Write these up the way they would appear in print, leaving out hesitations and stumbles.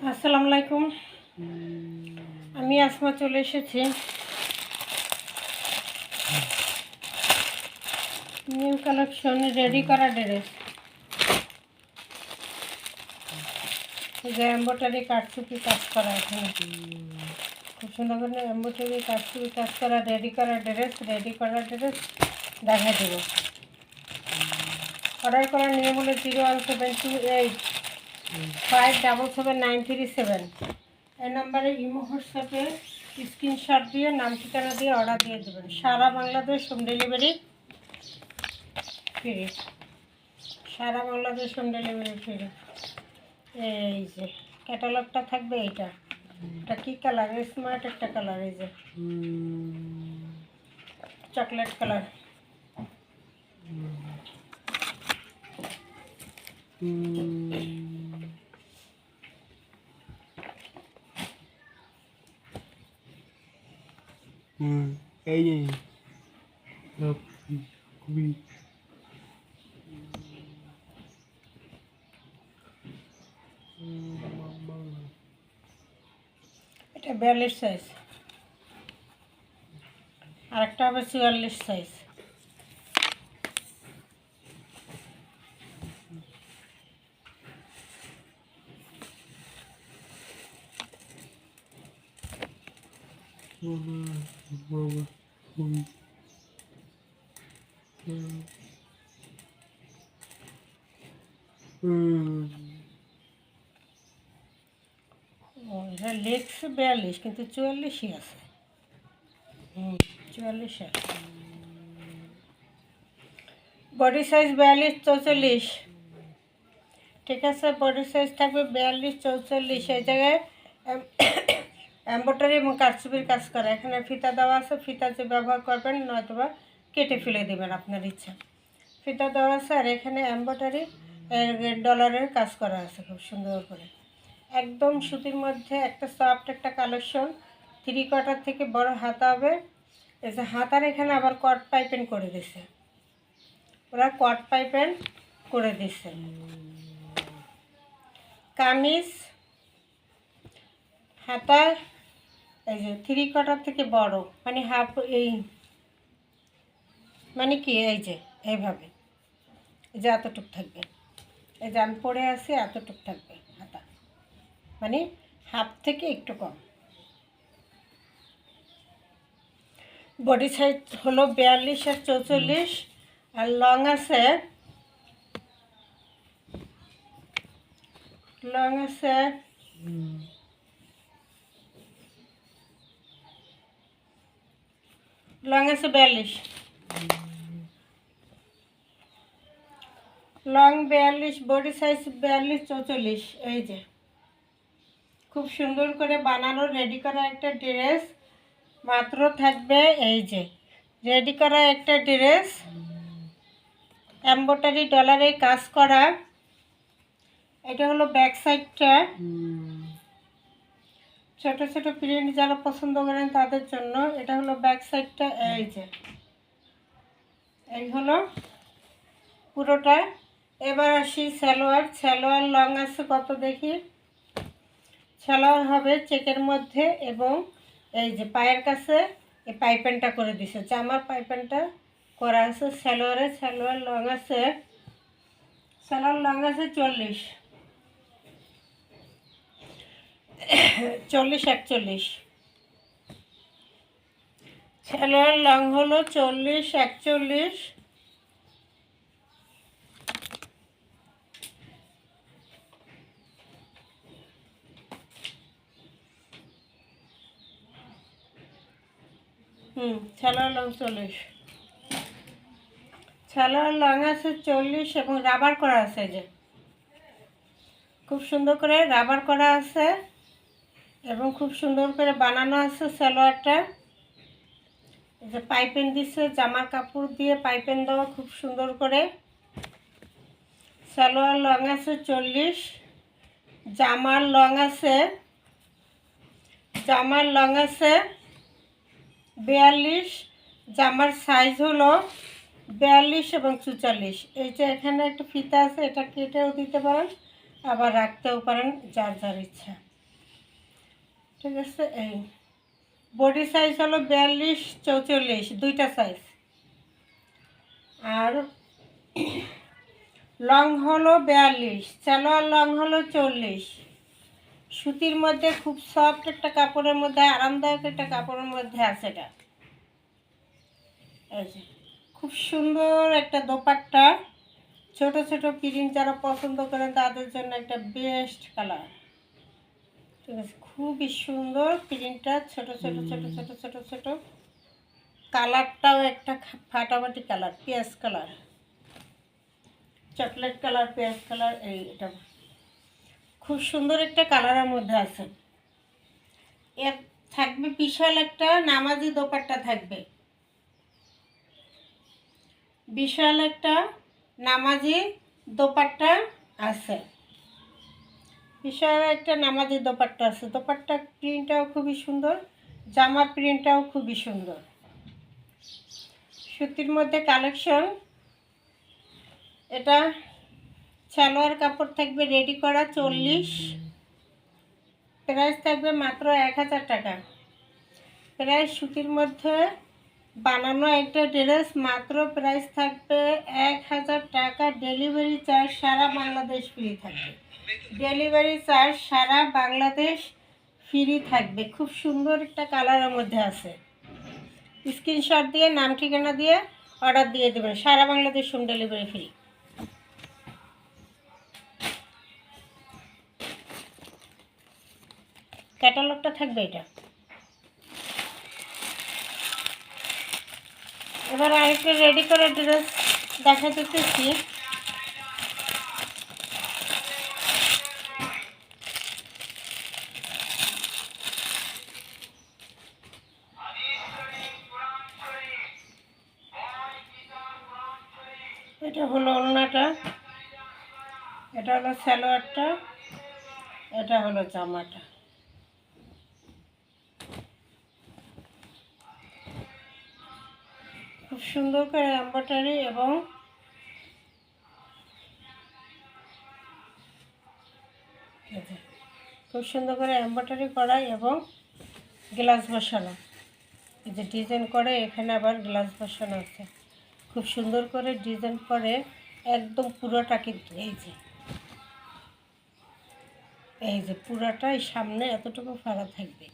আসসালামু আলাইকুম। আমি আসমা চলে এসেছি নিউ কালেকশন রেডি করা ড্রেস। যে এমব্রয়ডারি কাটছুপি কাজ করা, এখানে খুব সুন্দর করে এমব্রয়ডারি কাটছুপি কাজ করা রেডি করা ড্রেস দেখা দেব। অর্ডার করার নিয়ম হলো 01728577937। এই নাম্বারে ইমো হোয়াটসঅ্যাপে স্ক্রিনশট দিয়ে নাম ঠিকানা দিয়ে অর্ডার দিয়ে দেবেন। সারা বাংলাদেশ হোম ডেলিভারি ফ্রি। সারা বাংলাদেশ হোম ডেলিভারি ফ্রি। এই যে ক্যাটালগটা থাকবে, এটা কি কালার? স্মার্ট একটা কালার, এই যে চকলেট কালার। এই যে খুবই এটা 42 সাইজ, আর একটা হবে 44 সাইজ। এটা লেগস 42 কিন্তু 44ই আছে। 44 আছে। বডি সাইজ 42 44, ঠিক আছে। বডি সাইজ থাকবে 42 44। এই জায়গায় এমব্রয়ডারি এবং কারচুপির কাজ করা। এখানে ফিতা দেওয়া আছে, ফিতা যে ব্যবহার করবেন, নয়তোবা কেটে ফেলে দেবেন আপনার ইচ্ছা। ফিতা দেওয়া আছে, আর এখানে এমব্রয়ডারি ডলারের কাজ করা আছে খুব সুন্দর করে। একদম সুতির মধ্যে একটা সফট একটা কালেকশন। 3/4 থেকে বড় হাতা হবে। এই যে হাতার এখানে আবার কট পাইপেন করে দিছে, ওরা কট পাইপেন করে দিছে। কামিজ হাতা এই যে 3/4 থেকে বড়, মানে হাফ, এই মানে কি, এই যে এইভাবে, এই যে এতটুক থাকবে। এই যে আমি পরে আছি, এতটুক থাকবে হাতা, মানে হাফ থেকে একটু কম। বডি সাইজ হলো 42 আর 44, আর লং আছে লং আছে 42, লং 42, বডি সাইজ 42 44। এই যে খুব সুন্দর করে বানানো রেডি করা একটা ড্রেস মাত্র থাকবে। এই যে রেডি করা একটা ড্রেস, এমব্রয়ডারি ডলারে কাজ করা। এটা হলো ব্যাক সাইডটা। ছোট ছোট প্রিন্ট যারা পছন্দ করেন তাদের জন্য এটা হলো ব্যাক সাইডটা। এই যে এই হলো পুরোটা। এবার আসি সালোয়ার। সালোয়ার লং আছে কত দেখি। সালোয়ার হবে চেকের মধ্যে, এবং এই যে পায়ের কাছে এই পাইপেনটা করে দিছে, জামার পাইপেনটা করা আছে সালোয়ারে। সালোয়ার লং আছে 40 41। সালোয়ার লং হলো 40 41। সালোয়ার লং 40। সালোয়ার লং আছে 40 এবং রাবার করা আছে। যে খুব সুন্দর করে রাবার করা আছে এবং খুব সুন্দর করে বানানো আছে সালোয়ারটা। এই যে পাইপেন দিচ্ছে, জামার কাপড় দিয়ে পাইপেন দেওয়া খুব সুন্দর করে। সালোয়ার লং আছে 40, জামার লং আছে 42। জামার সাইজ হলো 42 এবং 44। এই যে এখানে একটা ফিতা আছে, এটা কেটেও দিতে পারেন, আবার রাখতেও পারেন, যার যার ইচ্ছা। ঠিক আছে। এই বডি সাইজ হলো 42-44, দুইটা সাইজ। আর লং হলো 42, সালোয়ার লং হলো 40। সুতির মধ্যে খুব সফট একটা কাপড়ের মধ্যে, আরামদায়ক একটা কাপড়ের মধ্যে আছে এটা। এই যে খুব সুন্দর একটা দোপাট্টা, ছোট ছোট প্রিন্ট যারা পছন্দ করেন তাদের জন্য একটা বেস্ট কালার। ঠিক আছে, খুবই সুন্দর প্রিন্টটা, ছোট ছোট ছোট ছোট ছোট ছোট। কালারটাও একটা ফাটাফাটি কালার, পেঁয়াজ কালার, চকলেট কালার, পেঁয়াজ কালার। এটা খুব সুন্দর একটা কালারের মধ্যে আছে। এর থাকবে বিশাল একটা নামাজি দোপাট্টা, থাকবে বিশাল একটা নামাজি দোপাট্টা আছে, বিশাল একটা নামাজি দোপাট্টা আছে। দোপাট্টা প্রিন্টটাও খুবই সুন্দর, জামার প্রিন্টটাও খুবই সুন্দর। সুতির মধ্যে কালেকশন। এটা সালোয়ার কাপড় থাকবে রেডি করা 40, প্রাইস থাকবে মাত্র 1000 টাকা। প্রাইস সুতির মধ্যে বানানো একটা ড্রেস, মাত্র প্রাইস থাকবে 1000 টাকা। ডেলিভারি চার্জ সারা বাংলাদেশ ফ্রি থাকবে, ডেলিভারি চার্জ সারা বাংলাদেশ ফ্রি থাকবে। খুব সুন্দর একটা কালারের মধ্যে আছে। স্ক্রিনশট দিয়ে নাম ঠিকানা দিয়ে অর্ডার দিয়ে দেবেন, সারা বাংলাদেশ হোম ডেলিভারি ফ্রি। ক্যাটালগটা থাকবে এটা। এবার আরেকটা রেডি করা ড্রেস দেখা যেতেছি। এটা হলো ওড়নাটা, এটা হলো সালোয়ারটা, এটা হলো জামাটা। খুব সুন্দর করে এমব্রয়ডারি এবং খুব সুন্দর করে এমব্রয়ডারি করা এবং গ্লাস বসানো। এই যে ডিজাইন করে, এখানে আবার গ্লাস বসানো আছে। খুব সুন্দর করে ডিজাইন করে একদম পুরোটা, কিন্তু এই যে পুরাটাই সামনে এতটুকু ফাড়া থাকবে,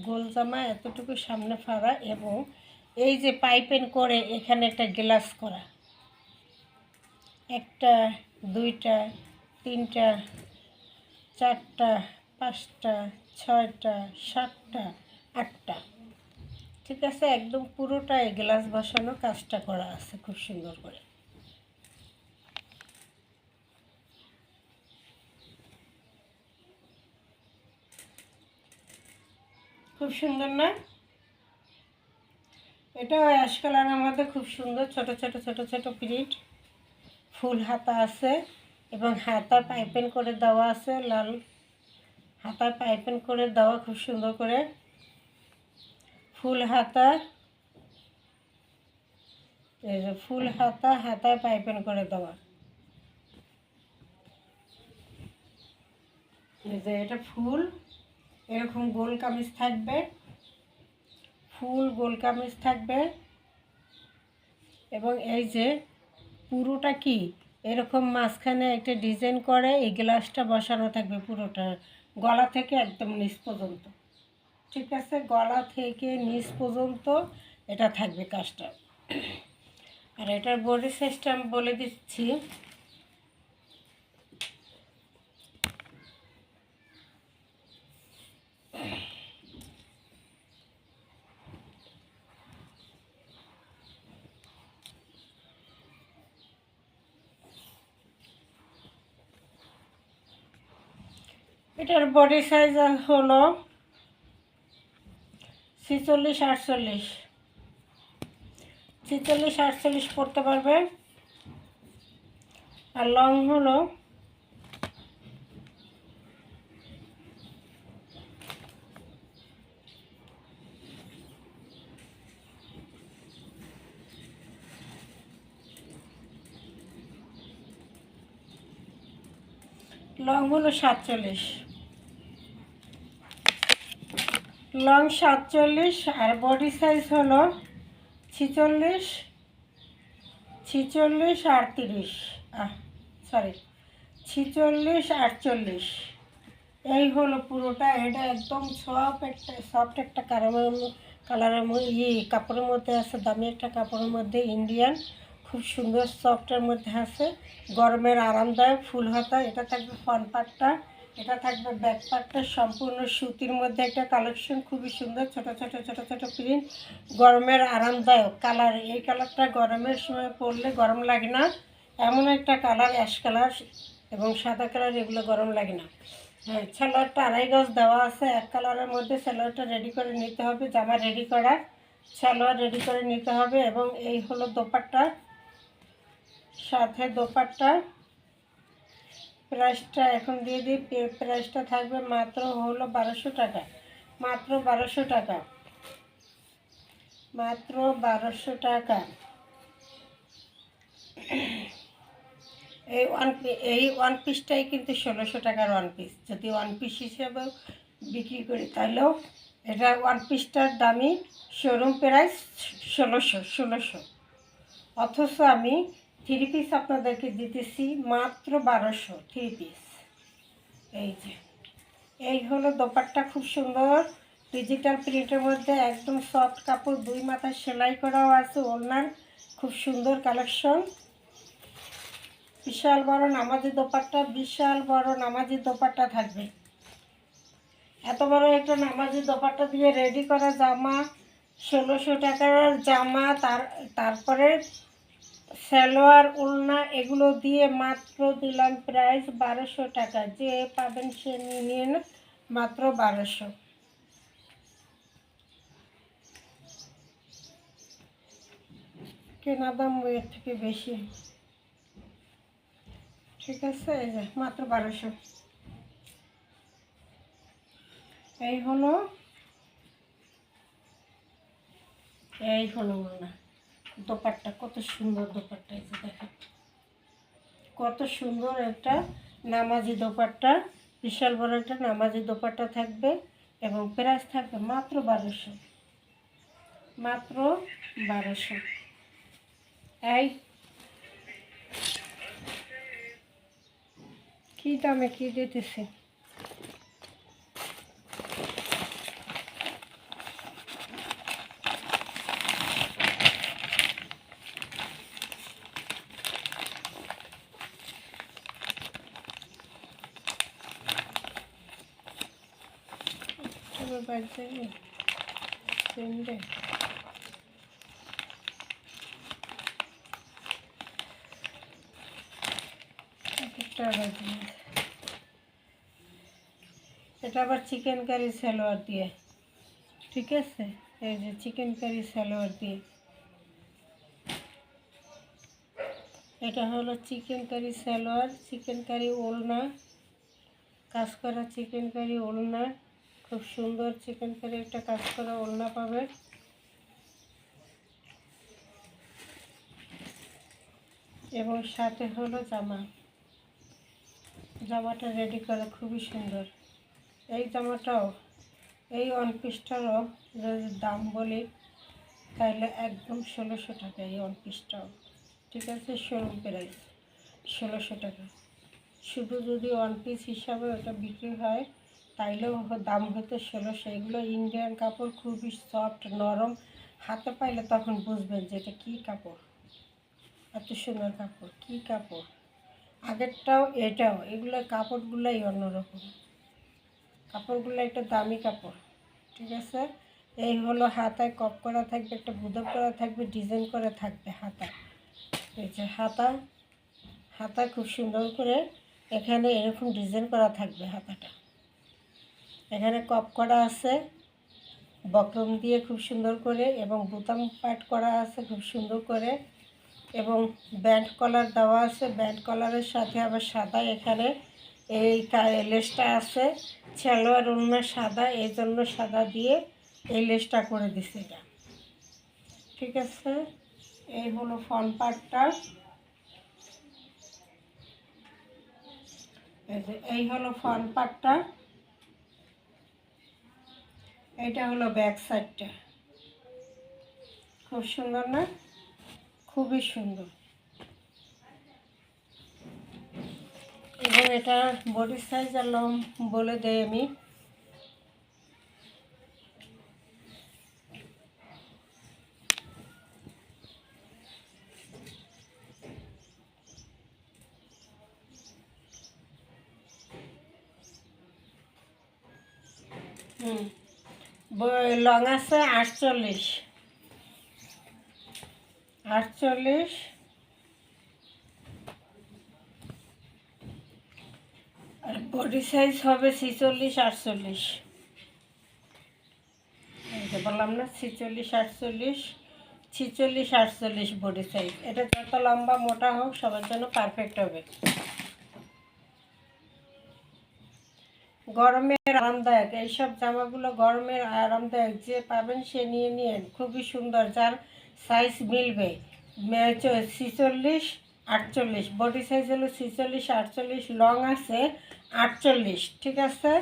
গোল জামা এতটুকু সামনে ফাড়া, এবং এই যে পাইপেন করে এখানে একটা গ্লাস করা, 1টা 2টা 3টা 4টা 5টা 6টা 7টা 8টা। ঠিক আছে, একদম পুরোটাই গ্লাস বসানো কাজটা করা আছে খুব সুন্দর করে। খুব সুন্দর না? এটাও অ্যাশ কালারের মধ্যে খুব সুন্দর, ছোট ছোট ছোট ছোট প্রিন্ট, ফুল হাতা আছে এবং হাতা পাইপেন করে দেওয়া আছে, লাল হাতা পাইপেন করে দেওয়া, খুব সুন্দর করে ফুল হাতা। এই যে ফুল হাতা, হাতায় পাইপেন করে দেওয়া। এই যে এটা ফুল, এরকম গোল কামিজ থাকবে, ফুল গোল কামিজ থাকবে। এবং এই যে পুরোটা কি এরকম মাঝখানে একটা ডিজাইন করে এই গ্লাসটা বসানো থাকবে পুরোটা, গলা থেকে একদম নিচ পর্যন্ত। ঠিক আছে, গলা থেকে নিচ পর্যন্ত এটা থাকবে কাজটা। আর এটার বডি সাইজটা আমি বলে দিচ্ছি। এটার বডি সাইজ হলো 46-48, 46-48 পড়তে পারবে। আর লং হলো লং হলো 47। লং 47 আর বডি সাইজ হলো 46, 46 38, সরি 46 48। এই হলো পুরোটা। এটা একদম সফট একটা কালারের কাপড়ের মধ্যে আছে, দামি একটা কাপড়ের মধ্যে, ইন্ডিয়ান, খুব সুন্দর সফটের মধ্যে আছে, গরমের আরামদায়ক, ফুল হাতা। এটা থাকবে ফ্রন্ট পার্টটা, এটা থাকবে ব্যাক পার্টটা, সম্পূর্ণ সুতির মধ্যে একটা কালেকশন, খুবই সুন্দর, ছোট ছোট ছোট ছোট প্রিন্ট, গরমের আরামদায়ক কালার। এই কালারটা গরমের সময় পরলে গরম লাগে না, এমন একটা কালার, অ্যাশ কালার এবং সাদা কালার, এগুলো গরম লাগে না। হ্যাঁ, সালোয়ারটা 2.5 গজ দেওয়া আছে, এক কালারের মধ্যে সালোয়ারটা রেডি করে নিতে হবে, জামা রেডি করা, সালোয়ার রেডি করে নিতে হবে। এবং এই হলো দোপাট্টা, সাথে দোপাট্টা। প্রাইসটা এখন দিয়ে দিই, প্রাইসটা থাকবে মাত্র হলো 1200 টাকা, মাত্র 1200 টাকা, মাত্র 1200 টাকা। এই ওয়ান পিসটাই কিন্তু 1600 টাকার ওয়ান পিস। যদি ওয়ান পিস হিসেবেও বিক্রি করি তাহলেও এটা ওয়ান পিসটার দামই শোরুম প্রাইস 1600। অথচ আমি থ্রি পিস আপনাদেরকে দিতেছি মাত্র 1200 থ্রি পিস। এই যে এই হলো দোপাট্টা, খুব সুন্দর ডিজিটাল প্রিন্টের মধ্যে, একদম সফট কাপড়, 2 মাথার সেলাই করাও আছে, ওড়নার খুব সুন্দর কালেকশন। বিশাল বড় নামাজি দোপাট্টা, বিশাল বড় নামাজি দোপাট্টা থাকবে। এত বড় একটা নামাজি দোপাট্টা দিয়ে রেডি করা জামা 1600 টাকার জামা, তারপরে সালোয়ার, ওড়না, এগুলো দিয়ে মাত্র দিলাম প্রাইস 1200 টাকা। যে পাবেন সে নিয়ে নিন, মাত্র 1200। কেনা দাম এর থেকে বেশি, ঠিক আছে? এই যে মাত্র 1200। এই হলো ওড়না, দোপাট্টা কত সুন্দর দোপাট্টা, এই যে দেখেন কত সুন্দর একটা নামাজি দোপাট্টা, বিশাল বড় একটা নামাজি দোপাট্টা থাকবে এবং প্রাইস থাকবে মাত্র 1200, মাত্র 1200। এই কী দামে কী দিতেছে, বাড়িতে সেন্ডে এটা আবার চিকেন কারি সালোয়ার দিয়ে, ঠিক আছে? এই যে চিকেন কারি সালোয়ার দিয়ে, এটা হলো চিকেন কারি সালোয়ার, চিকেন কারি ওড়না, কাজ করা চিকেন কারি ওড়না, খুব সুন্দর চিকেন কারি একটা কাজ করা ওড়না পাবে। এবং সাথে হলো জামাটা রেডি করা খুবই সুন্দর। এই জামাটাও, এই ওয়ান পিসটারও যদি দাম বলি তাহলে একদম 1600 টাকা এই ওয়ান পিসটাও, ঠিক আছে? শোরুম প্রাইস 1600 টাকা। শুধু যদি ওয়ান পিস হিসাবে ওটা বিক্রি হয় তাইলেও দাম হতো 1600। এগুলো ইন্ডিয়ান কাপড়, খুবই সফট নরম, হাতে পাইলে তখন বুঝবেন যে এটা কী কাপড়, এত সুন্দর কাপড়, কী কাপড়, আগেরটাও এটাও, এগুলো কাপড়গুলোই অন্যরকম, কাপড়গুলো একটা দামি কাপড়, ঠিক আছে? এই হলো হাতায় কপ করা থাকবে, একটা বুদক করা থাকবে, ডিজাইন করা থাকবে হাতা। এই যে হাতা খুব সুন্দর করে এখানে এরকম ডিজাইন করা থাকবে হাতাটা, এখানে কপ করা আছে বক্রম দিয়ে খুব সুন্দর করে, এবং বোতাম পাট করা আছে খুব সুন্দর করে, এবং ব্যান্ড কলার দেওয়া আছে, ব্যান্ড কলারের সাথে আবার সাদা এখানে এই লেসটা আছে, সালোয়ার ওড়না সাদা, এই জন্য সাদা দিয়ে এই লেসটা করে দিছে এটা, ঠিক আছে? এই হলো ফ্রন্ট পার্টটা, এই হলো ফ্রন্ট পার্টটা, এটা হলো ব্যাক সাইডটা, খুব সুন্দর না? খুবই সুন্দর। এবং এটা বডি সাইজ আর লং বলে দেই আমি। লং আছে 48, 48। আর বডি সাইজ হবে 46, 48। এই যে বললাম না 46, 48, 46, 48 বডি সাইজ। এটা যত লম্বা মোটা হোক সবার জন্য পারফেক্ট হবে। গরমের আরামদায়ক এইসব জামাগুলো, গরমের আরামদায়ক, যে পাবেন সে নিয়ে নিন। খুবই সুন্দর, যার সাইজ মিলবে। 46, 48 বডি সাইজ হলো 46, 48, লং আছে 48, ঠিক আছে।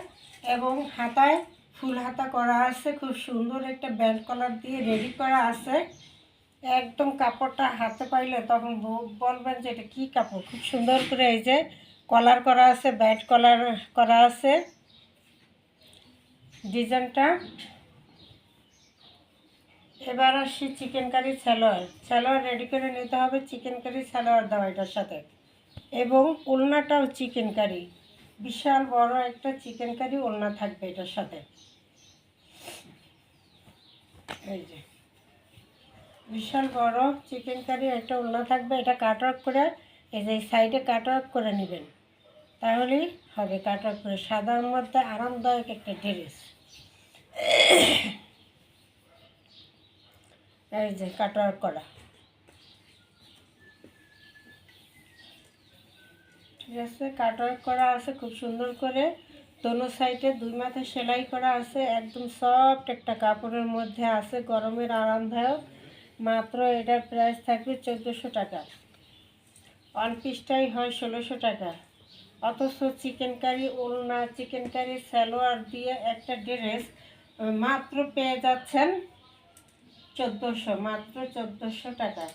এবং হাতায় ফুল হাতা করা আছে, খুব সুন্দর একটা ব্যান্ড কলার দিয়ে রেডি করা আছে। একদম কাপড়টা হাতে পাইলে তখন বলবেন যে এটা কী কাপড়। খুব সুন্দর করে এই যে কলার করা আছে, ব্যান্ড কলার করা আছে ডিজাইনটা। এবার আসি চিকেন কারি সালোয়ার। সালোয়ার রেডি করে নিতে হবে, চিকেন কারি সালোয়ার দেওয়া এটার সাথে। এবং ওড়নাটাও চিকেন কারি, বিশাল বড় একটা চিকেন কারি ওড়না থাকবে এটার সাথে। এই যে বিশাল বড় চিকেন কারি একটা ওড়না থাকবে। এটা কাট ওয়ার্ক করে, এই যে সাইডে কাট ওয়ার্ক করে নেবেন, তাহলেই হবে। কাট ওয়ার্ক করে সাদার মধ্যে আরামদায়ক একটা ড্রেস। এই যে কাট ওয়ার্ক করা, ঠিক আছে। কাট ওয়ার্ক করা আছে খুব সুন্দর করে, দোনো সাইডে দুই মাথা সেলাই করা আছে। একদম সফট একটা কাপড়ের মধ্যে আছে, গরমের আরামদায়ক। মাত্র এটার প্রাইস থাকবে 1400 টাকা। ওয়ান পিসটাই হয় 1600 টাকা। অথচ চিকেন কারি ওড়না, চিকেন কারি সালোয়ার দিয়ে একটা ড্রেস মাত্র পেয়ে যাচ্ছেন 1400, মাত্র 1400 টাকা।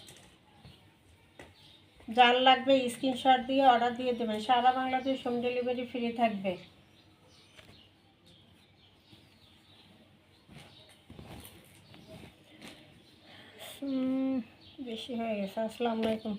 যার লাগবে স্ক্রিনশট দিয়ে অর্ডার দিয়ে দেবেন। সারা বাংলাদেশ হোম ডেলিভারি ফ্রি থাকবে। বেশি হয়ে গেছে। আসসালামু আলাইকুম।